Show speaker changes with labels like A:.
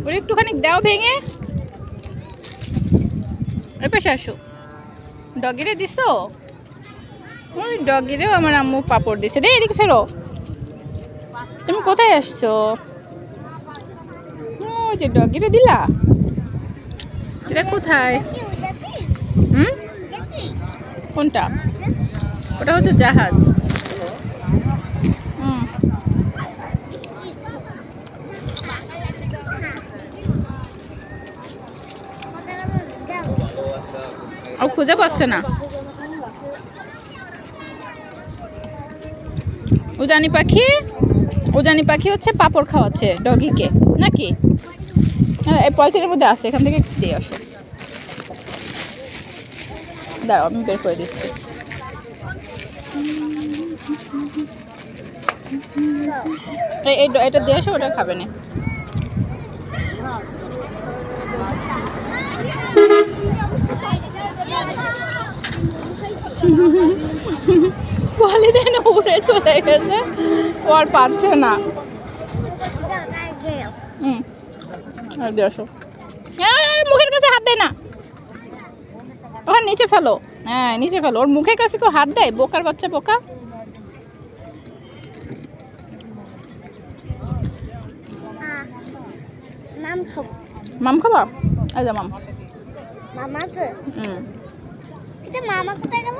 A: ওরে একটুখানি দাও ভেঙে। এ পাশে আসো। ডগিরে দিছো? ওই ডগিরেও আমার আম্মু পাপড় দিছে। রে এদিকে ফেরো। তুমি কোথায় আসছো? ও যে ডগিরে দিলা? এটা কোথায়? হুম? কোনটা? ওটা হচ্ছে জাহাজ। ও খুঁজে পাচ্ছে না। উজানি পাখি, উজানি পাখি হচ্ছে পাপড় খাওয়াচ্ছে ডগিকে নাকি? হ্যাঁ, এই পলিথিনের মধ্যে আছে, এখান থেকে দিয়ে আসো। দাঁড়াও আমি বের করে দিচ্ছি। এটা দিয়ে আসো, ওটা খাবে না। পলিথিন উড়ে চলে গেছে, ও আর পাচ্ছে না। আর দিয়ে আসো। মুখের কাছে হাত দেয় না, ওখানে নিচে ফেলো। হ্যাঁ নিচে ফেলো। ওর মুখের কাছে কেউ হাত দেয়? বোকার বাচ্চা বোকা। মাম খাবা? আচ্ছা মাম।
B: মামা তো মামা কোথায় গেল?